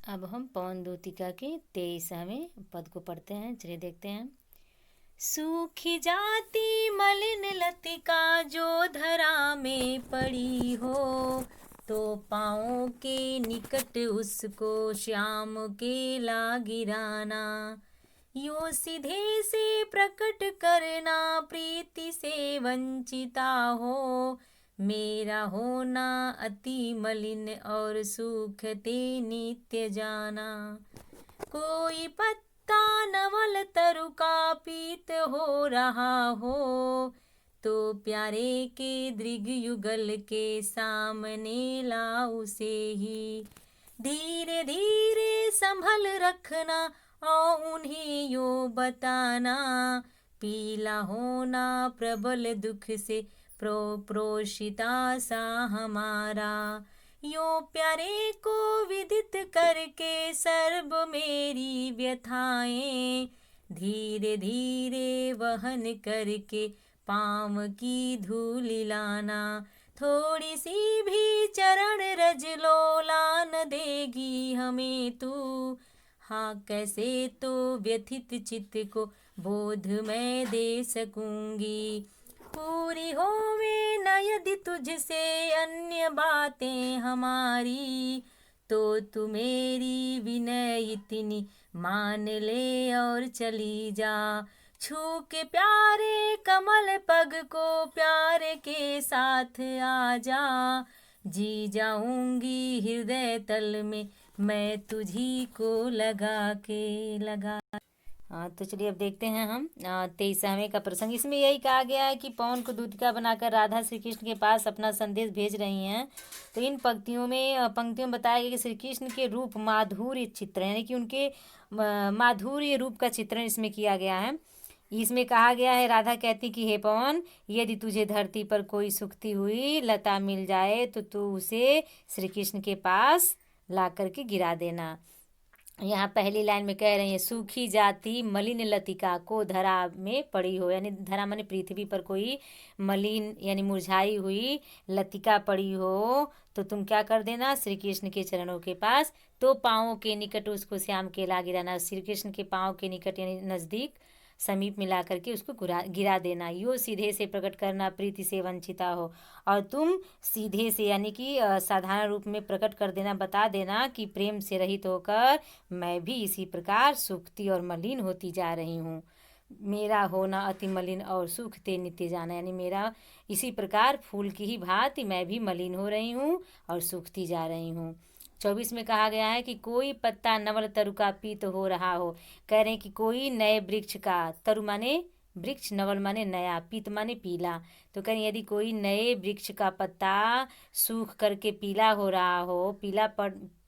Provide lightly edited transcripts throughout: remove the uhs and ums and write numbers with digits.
अब हम पवन दूतिका के 23वें पद को पढ़ते हैं। चलिए देखते हैं। सूखी जाती मलिन लतिका जो धरा में पड़ी हो, तो पाँवों के निकट उसको श्याम केला गिराना। यो सीधे से प्रकट करना प्रीति से वंचिता हो, मेरा होना अति मलिन और सूख ते नित्य जाना। कोई पत्ता नवल तरु का पीत हो रहा हो, तो प्यारे के दृग युगल के सामने ला उसे ही। धीरे धीरे संभल रखना और उन्हें यो बताना, पीला होना प्रबल दुख से प्रोषिता सा हमारा। यो प्यारे को विदित करके सर्व मेरी व्यथाएं, धीरे धीरे वहन करके पाँव की धूलि लाना। थोड़ी सी भी चरण रज लोलान देगी हमें तू, हाँ कैसे तो व्यथित चित्त को बोध मैं दे सकूंगी। पूरी होवे न यदि तुझसे अन्य बातें हमारी, तो तू मेरी विनय इतनी मान ले और चली जा। छू के प्यारे कमल पग को प्यारे के साथ आ जा, जी जाऊंगी हृदय तल में मैं तुझी को लगा। हाँ तो चलिए अब देखते हैं हम 23वें का प्रसंग। इसमें यही कहा गया है कि पवन को दूतिका बनाकर राधा श्री कृष्ण के पास अपना संदेश भेज रही हैं। तो इन पंक्तियों में बताया गया कि श्री कृष्ण के रूप माधुर्य चित्रण, यानी कि उनके माधुर्य रूप का चित्रण इसमें किया गया है। इसमें कहा गया है, राधा कहती कि हे पवन, यदि तुझे धरती पर कोई सूखती हुई लता मिल जाए तो तू उसे श्री कृष्ण के पास ला करके गिरा देना। यहाँ पहली लाइन में कह रही है, सूखी जाती मलिन लतिका को धरा में पड़ी हो, यानी धरा माने पृथ्वी पर कोई मलिन यानी मुरझाई हुई लतिका पड़ी हो, तो तुम क्या कर देना, श्री कृष्ण के चरणों के पास, तो पाँवों के निकट उसको श्याम केला गिराना। श्री कृष्ण के पाँव के निकट यानी नज़दीक समीप मिला करके उसको गिरा देना। यो सीधे से प्रकट करना प्रीति से वंचिता हो, और तुम सीधे से यानी कि साधारण रूप में प्रकट कर देना, बता देना कि प्रेम से रहित होकर मैं भी इसी प्रकार सूखती और मलिन होती जा रही हूँ। मेरा होना अति मलिन और सूखते नित्य जाना, यानी मेरा इसी प्रकार फूल की ही भांति मैं भी मलिन हो रही हूँ और सूखती जा रही हूँ। 24 में कहा गया है कि कोई पत्ता नवल तरु का पीत हो रहा हो। कह रहे हैं कि कोई नए वृक्ष का, तरु माने वृक्ष, नवल माने नया, पीत माने पीला, तो कह रहे यदि कोई नए वृक्ष का पत्ता सूख करके पीला हो रहा हो,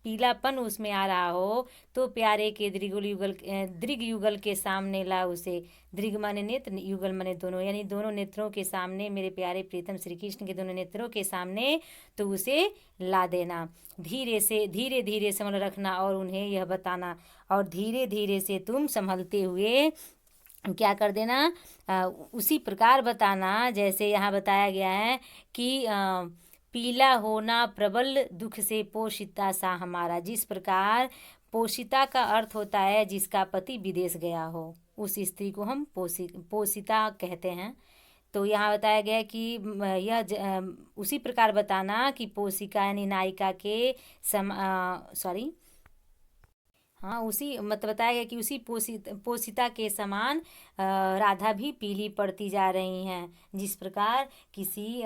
पीलापन उसमें आ रहा हो, तो प्यारे के दृग युगल के सामने ला उसे। दृग माने नेत्र, युगल माने दोनों, यानी दोनों नेत्रों के सामने, मेरे प्यारे प्रीतम श्री कृष्ण के दोनों नेत्रों के सामने तो उसे ला देना। धीरे धीरे संभल रखना और उन्हें यह बताना, और धीरे धीरे से तुम संभलते हुए क्या कर देना, उसी प्रकार बताना जैसे यहाँ बताया गया है कि पीला होना प्रबल दुख से पोषिता सा हमारा। जिस प्रकार पोषिता का अर्थ होता है जिसका पति विदेश गया हो, उस स्त्री को हम पोषिता कहते हैं। तो यहाँ बताया गया कि उसी प्रकार बताना कि पोषिका यानी नायिका के हाँ उसी मतलब बताया गया कि उसी पोषिता के समान राधा भी पीली पड़ती जा रही हैं। जिस प्रकार किसी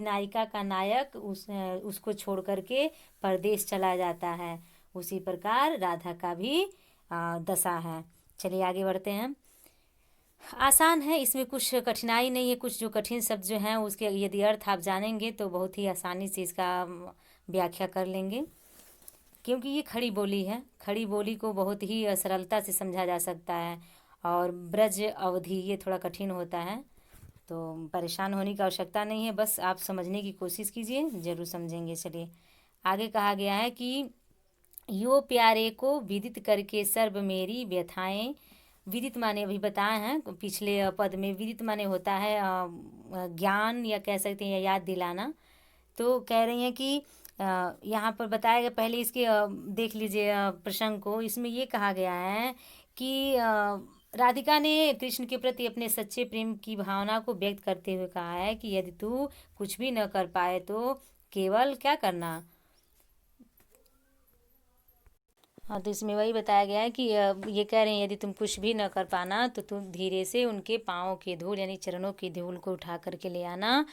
नायिका का नायक उसको छोड़ करके परदेश चला जाता है, उसी प्रकार राधा का भी दशा है। चलिए आगे बढ़ते हैं। आसान है, इसमें कुछ कठिनाई नहीं है। कुछ जो कठिन शब्द जो हैं उसके यदि अर्थ आप जानेंगे तो बहुत ही आसानी से इसका व्याख्या कर लेंगे, क्योंकि ये खड़ी बोली है। खड़ी बोली को बहुत ही सरलता से समझा जा सकता है, और ब्रज अवधि ये थोड़ा कठिन होता है, तो परेशान होने की आवश्यकता नहीं है, बस आप समझने की कोशिश कीजिए, ज़रूर समझेंगे। चलिए आगे कहा गया है कि यो प्यारे को विदित करके सर्व मेरी व्यथाएं। विदित माने अभी बताए हैं पिछले पद में, विदित माने होता है ज्ञान, या कह सकते हैं या याद दिलाना। तो कह रही हैं कि यहाँ पर बताया गया, पहले इसके देख लीजिए प्रसंग को। इसमें ये कहा गया है कि राधिका ने कृष्ण के प्रति अपने सच्चे प्रेम की भावना को व्यक्त करते हुए कहा है कि यदि तू कुछ भी न कर पाए तो केवल क्या करना। हाँ, तो इसमें वही बताया गया है कि ये कह रहे हैं यदि तुम कुछ भी न कर पाना तो तुम धीरे से उनके पाँव की धूल यानी चरणों की धूल को उठा करके ले आना।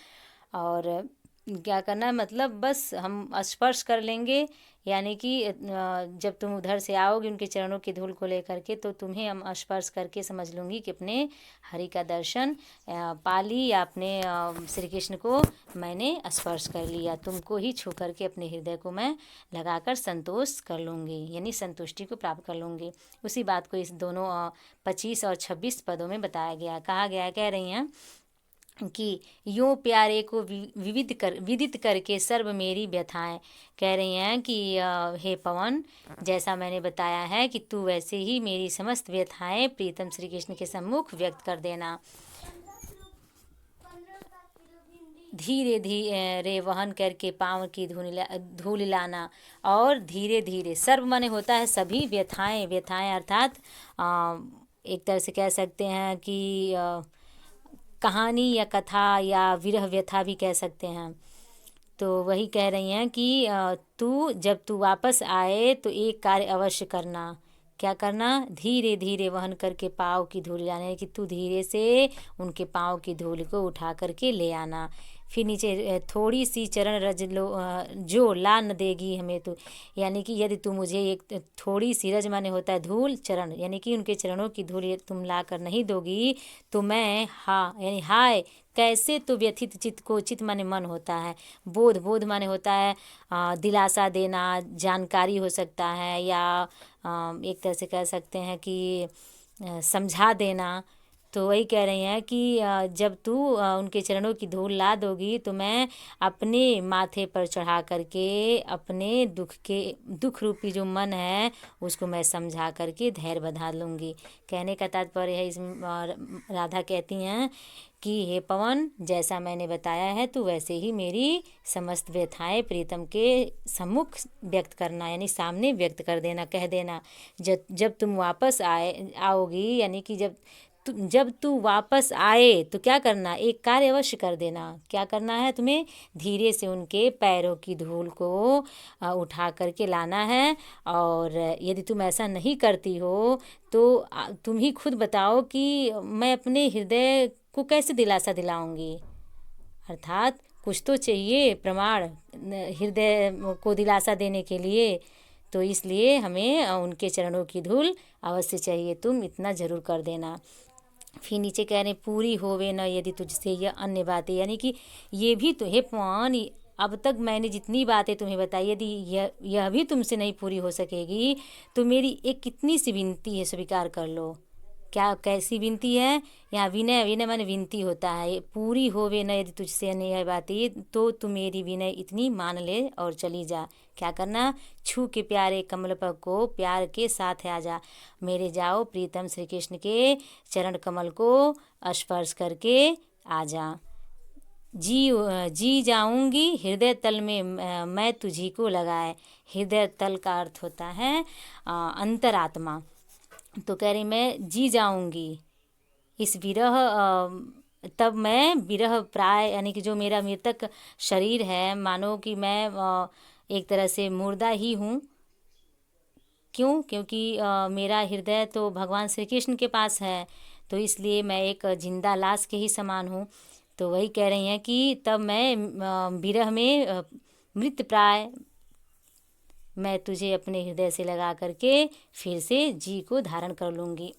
और क्या करना, मतलब बस हम स्पर्श कर लेंगे, यानी कि जब तुम उधर से आओगे उनके चरणों की धूल को लेकर के, तो तुम्हें हम स्पर्श करके समझ लूँगी कि अपने हरि का दर्शन पा ली, या अपने श्री कृष्ण को मैंने स्पर्श कर लिया। तुमको ही छू करके अपने हृदय को मैं लगाकर संतोष कर लूँगी, यानी संतुष्टि को प्राप्त कर लूँगी। उसी बात को इस दोनों 25 और 26 पदों में बताया गया, कहा गया, कह रही हैं कि यूँ प्यारे को विदित करके सर्व मेरी व्यथाएं। कह रही हैं कि हे पवन, जैसा मैंने बताया है कि तू वैसे ही मेरी समस्त व्यथाएं प्रीतम श्री कृष्ण के सम्मुख व्यक्त कर देना। धीरे धीरे वहन करके पाँव की धूल लाना, और धीरे धीरे, सर्व माने होता है सभी, व्यथाएं, व्यथाएं अर्थात एक तरह से कह सकते हैं कि कहानी या कथा या विरह व्यथा भी कह सकते हैं। तो वही कह रही हैं कि जब तू वापस आए तो एक कार्य अवश्य करना। क्या करना? धीरे धीरे वहन करके पाँव की धूल लाना, कि तू धीरे से उनके पाँव की धूल को उठा करके ले आना। फिर नीचे थोड़ी सी चरण रज लो जो ला न देगी हमें तो, यानी कि यदि तू मुझे एक थोड़ी सी, रज माने होता है धूल, चरण यानी कि उनके चरणों की धूल तुम ला कर नहीं दोगी तो मैं यानी हाय कैसे तो व्यथित चित्त को, चित्त माने मन होता है, बोध माने होता है दिलासा देना, जानकारी हो सकता है, या एक तरह से कह सकते हैं कि समझा देना। तो वही कह रही हैं कि जब तू उनके चरणों की धूल ला दोगी तो मैं अपने माथे पर चढ़ा करके अपने दुख रूपी जो मन है उसको मैं समझा करके धैर्य बंधा लूँगी। कहने का तात्पर्य है, इसमें राधा कहती हैं कि हे पवन, जैसा मैंने बताया है तो वैसे ही मेरी समस्त व्यथाएं प्रीतम के सम्मुख व्यक्त करना, यानी सामने व्यक्त कर देना, कह देना। जब तुम वापस आओगी, यानी कि जब तू वापस आए तो क्या करना, एक कार्य अवश्य कर देना। क्या करना है तुम्हें? धीरे से उनके पैरों की धूल को उठा करके लाना है। और यदि तुम ऐसा नहीं करती हो तो तुम ही खुद बताओ कि मैं अपने हृदय को कैसे दिलासा दिलाऊंगी। अर्थात कुछ तो चाहिए प्रमाण हृदय को दिलासा देने के लिए, तो इसलिए हमें उनके चरणों की धूल अवश्य चाहिए, तुम इतना ज़रूर कर देना। फिर नीचे कह रहे पूरी होवे न यदि तुझसे यह अन्य बातें, यानी कि ये भी तो हे पवन, अब तक मैंने जितनी बातें तुम्हें बताई, यदि यह भी तुमसे नहीं पूरी हो सकेगी तो मेरी एक कितनी सी विनती है, स्वीकार कर लो। क्या, कैसी विनती है? यहाँ विनय माने विनती होता है। पूरी होवे न यदि तुझसे अन्य बातें, तो तू मेरी विनय इतनी मान ले और चली जा। क्या करना? छू के प्यारे कमल पर को प्यार के साथ आ जा, मेरे जाओ प्रीतम श्री कृष्ण के चरण कमल को स्पर्श करके आ जा। जी जाऊंगी हृदय तल में मैं तुझी को लगाए। हृदय तल का अर्थ होता है अंतरात्मा। तो कह रही मैं जी जाऊंगी इस विरह, तब मैं विरह प्राय, यानी कि जो मेरा मृतक शरीर है, मानो कि मैं एक तरह से मुर्दा ही हूँ। क्यों? क्योंकि मेरा हृदय तो भगवान श्री कृष्ण के पास है, तो इसलिए मैं एक जिंदा लाश के ही समान हूँ। तो वही कह रही हैं कि तब मैं विरह में मृत प्राय मैं तुझे अपने हृदय से लगा करके फिर से जी को धारण कर लूँगी।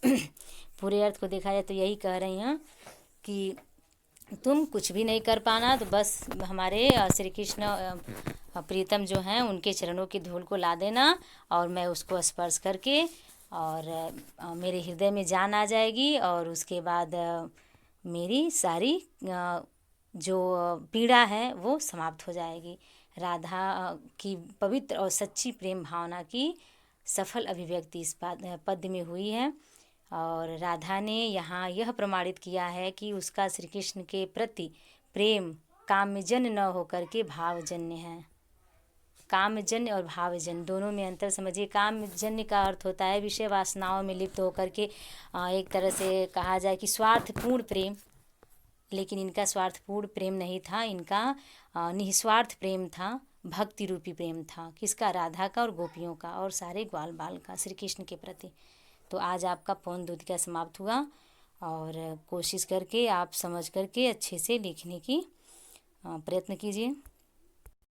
पूरे अर्थ को देखा जाए तो यही कह रही हैं कि तुम कुछ भी नहीं कर पाना, तो बस हमारे श्री कृष्ण प्रीतम जो हैं उनके चरणों की धूल को ला देना, और मैं उसको स्पर्श करके और मेरे हृदय में जान आ जाएगी, और उसके बाद मेरी सारी जो पीड़ा है वो समाप्त हो जाएगी। राधा की पवित्र और सच्ची प्रेम भावना की सफल अभिव्यक्ति इस पद्य में हुई है। और राधा ने यहाँ यह प्रमाणित किया है कि उसका श्री कृष्ण के प्रति प्रेम काम्यजन्य न होकर के भावजन्य है। कामजन्य और भावजन्य दोनों में अंतर समझिए। कामजन्य का अर्थ होता है विषय वासनाओं में लिप्त होकर के एक तरह से कहा जाए कि स्वार्थपूर्ण प्रेम, लेकिन इनका स्वार्थपूर्ण प्रेम नहीं था, इनका निस्वार्थ प्रेम था, भक्ति रूपी प्रेम था। किसका? राधा का और गोपियों का और सारे ग्वाल बाल का श्री कृष्ण के प्रति। तो आज आपका पौन दूतिका समाप्त हुआ और कोशिश करके आप समझ करके अच्छे से लिखने की प्रयत्न कीजिए।